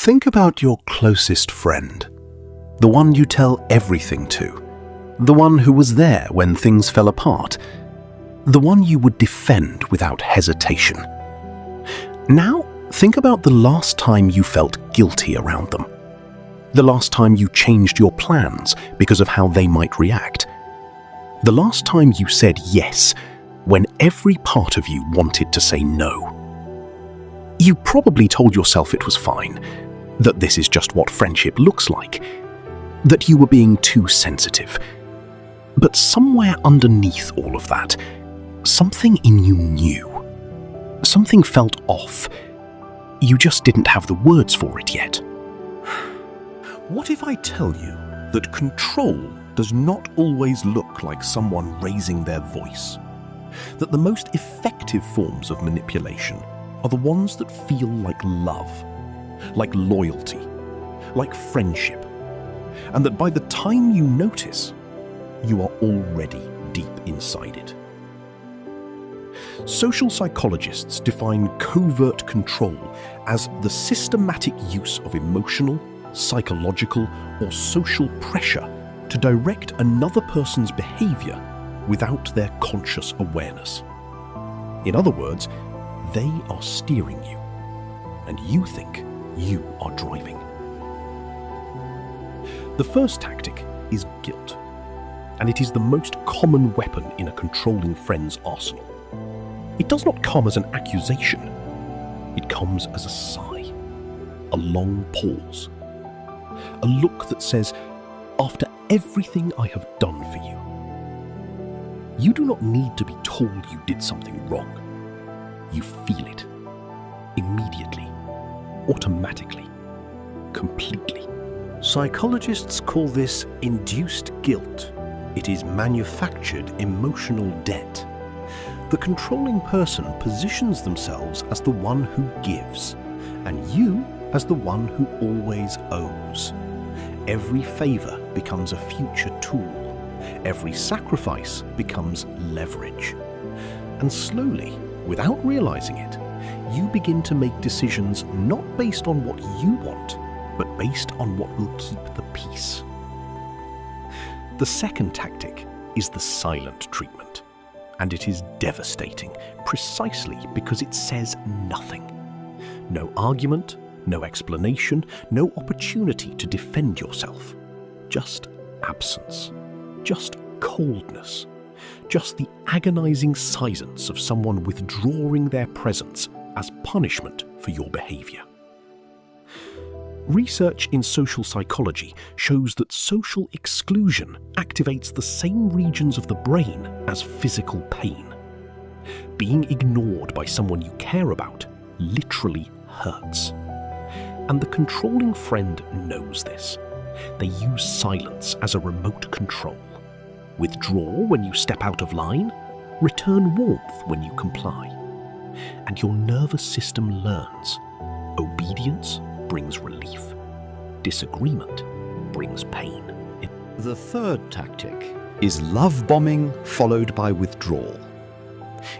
Think about your closest friend, the one you tell everything to, the one who was there when things fell apart, the one you would defend without hesitation. Now, think about the last time you felt guilty around them, the last time you changed your plans because of how they might react, the last time you said yes when every part of you wanted to say no. You probably told yourself it was fine, that this is just what friendship looks like, that you were being too sensitive. But somewhere underneath all of that, something in you knew. Something felt off. You just didn't have the words for it yet. What if I tell you that control does not always look like someone raising their voice? That the most effective forms of manipulation are the ones that feel like love, like loyalty, like friendship, and that by the time you notice, you are already deep inside it. Social psychologists define covert control as the systematic use of emotional, psychological, or social pressure to direct another person's behavior without their conscious awareness. In other words, they are steering you, and you think you are driving. The first tactic is guilt, and it is the most common weapon in a controlling friend's arsenal. It does not come as an accusation. It comes as a sigh, a long pause, a look that says, after everything I have done for you, you do not need to be told you did something wrong. You feel it, immediately, automatically, completely. Psychologists call this induced guilt. It is manufactured emotional debt. The controlling person positions themselves as the one who gives, and you as the one who always owes. Every favor becomes a future tool. Every sacrifice becomes leverage. And slowly, without realizing it, you begin to make decisions not based on what you want, but based on what will keep the peace. The second tactic is the silent treatment, and it is devastating precisely because it says nothing. No argument, no explanation, no opportunity to defend yourself. Just absence, just coldness, just the agonizing silence of someone withdrawing their presence as punishment for your behavior. Research in social psychology shows that social exclusion activates the same regions of the brain as physical pain. Being ignored by someone you care about literally hurts. And the controlling friend knows this. They use silence as a remote control. Withdraw when you step out of line, return warmth when you comply. And your nervous system learns. Obedience brings relief. Disagreement brings pain. The third tactic is love bombing followed by withdrawal.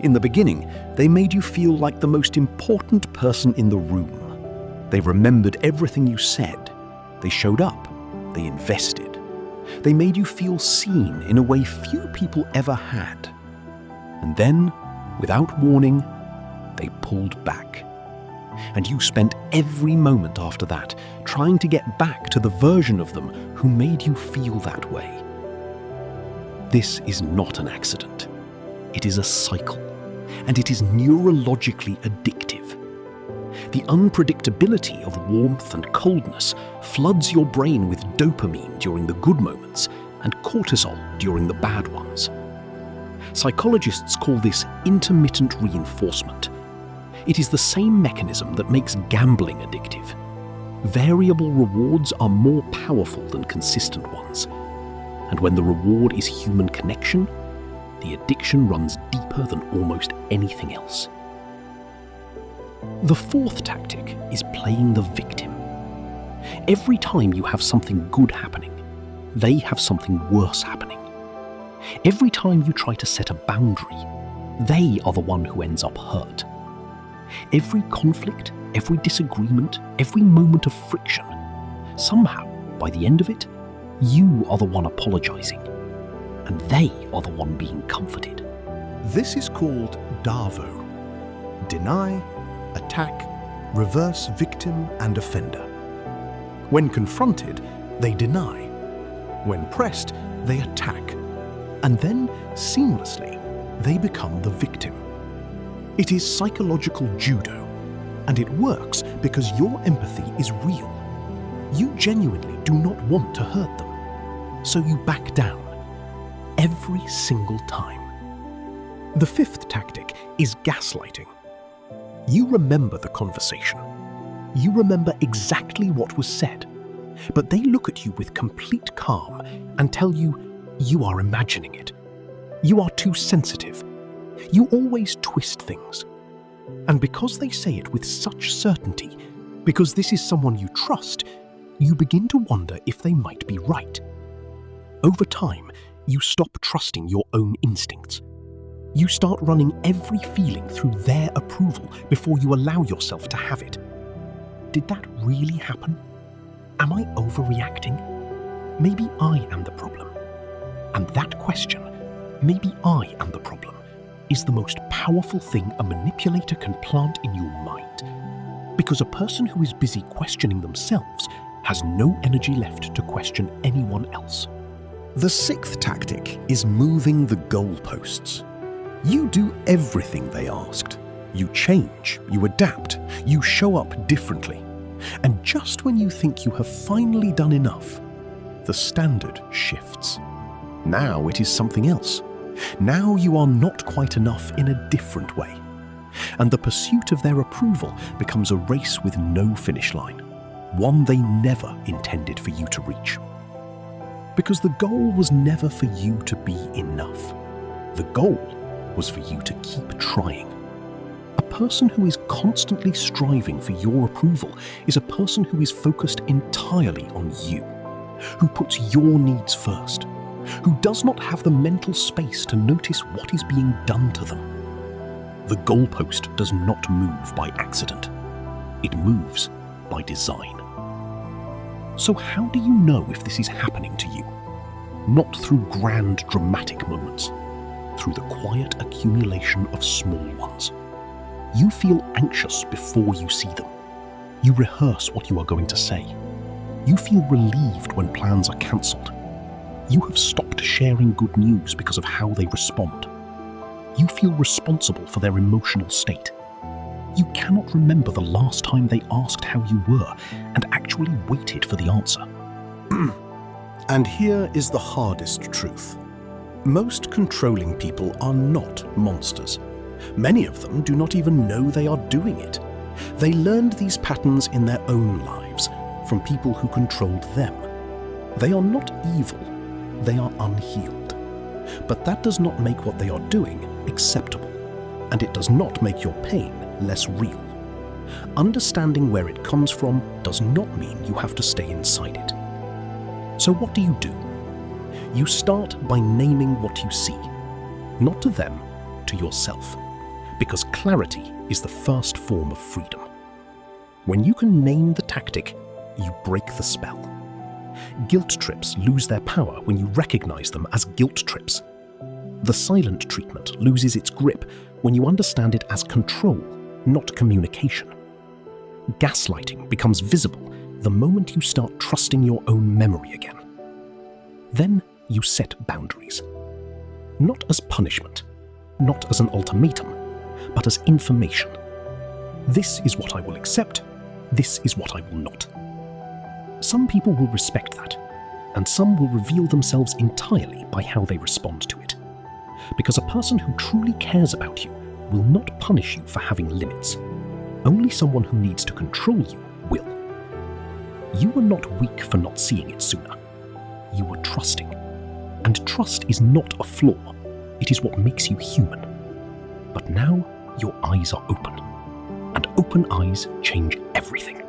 In the beginning, they made you feel like the most important person in the room. They remembered everything you said. They showed up. They invested. They made you feel seen in a way few people ever had. And then, without warning, they pulled back. And you spent every moment after that trying to get back to the version of them who made you feel that way. This is not an accident. It is a cycle, and it is neurologically addictive. The unpredictability of warmth and coldness floods your brain with dopamine during the good moments and cortisol during the bad ones. Psychologists call this intermittent reinforcement. It is the same mechanism that makes gambling addictive. Variable rewards are more powerful than consistent ones. And when the reward is human connection, the addiction runs deeper than almost anything else. The fourth tactic is playing the victim. Every time you have something good happening, they have something worse happening. Every time you try to set a boundary, they are the one who ends up hurt. Every conflict, every disagreement, every moment of friction, somehow, by the end of it, you are the one apologizing, and they are the one being comforted. This is called DAVO. Deny, attack, reverse victim and offender. When confronted, they deny. When pressed, they attack. And then, seamlessly, they become the victim. It is psychological judo, and it works because your empathy is real. You genuinely do not want to hurt them, so you back down every single time. The fifth tactic is gaslighting. You remember the conversation. You remember exactly what was said, but they look at you with complete calm and tell you you are imagining it. You are too sensitive. You always twist things. And because they say it with such certainty, because this is someone you trust, you begin to wonder if they might be right. Over time, you stop trusting your own instincts. You start running every feeling through their approval before you allow yourself to have it. Did that really happen? Am I overreacting? Maybe I am the problem. And that question, maybe I am the problem, is the most powerful thing a manipulator can plant in your mind. Because a person who is busy questioning themselves has no energy left to question anyone else. The sixth tactic is moving the goalposts. You do everything they asked. You change, you adapt, you show up differently. And just when you think you have finally done enough, the standard shifts. Now it is something else. Now you are not quite enough in a different way. And the pursuit of their approval becomes a race with no finish line, one they never intended for you to reach. Because the goal was never for you to be enough. The goal was for you to keep trying. A person who is constantly striving for your approval is a person who is focused entirely on you, who puts your needs first, who does not have the mental space to notice what is being done to them. The goalpost does not move by accident. It moves by design. So how do you know if this is happening to you? Not through grand dramatic moments, through the quiet accumulation of small ones. You feel anxious before you see them. You rehearse what you are going to say. You feel relieved when plans are cancelled. You have stopped sharing good news because of how they respond. You feel responsible for their emotional state. You cannot remember the last time they asked how you were and actually waited for the answer. And here is the hardest truth. Most controlling people are not monsters. Many of them do not even know they are doing it. They learned these patterns in their own lives from people who controlled them. They are not evil, they are unhealed. But that does not make what they are doing acceptable, and it does not make your pain less real. Understanding where it comes from does not mean you have to stay inside it. So what do? You start by naming what you see, not to them, to yourself, because clarity is the first form of freedom. When you can name the tactic, you break the spell. Guilt trips lose their power when you recognize them as guilt trips. The silent treatment loses its grip when you understand it as control, not communication. Gaslighting becomes visible the moment you start trusting your own memory again. Then you set boundaries. Not as punishment, not as an ultimatum, but as information. This is what I will accept, this is what I will not. Some people will respect that, and some will reveal themselves entirely by how they respond to it. Because a person who truly cares about you will not punish you for having limits. Only someone who needs to control you will. You were not weak for not seeing it sooner. You were trusting. And trust is not a flaw, it is what makes you human. But now your eyes are open, and open eyes change everything.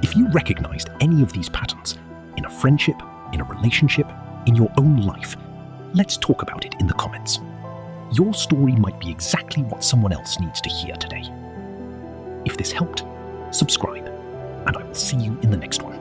If you recognized any of these patterns, in a friendship, in a relationship, in your own life, let's talk about it in the comments. Your story might be exactly what someone else needs to hear today. If this helped, subscribe, and I will see you in the next one.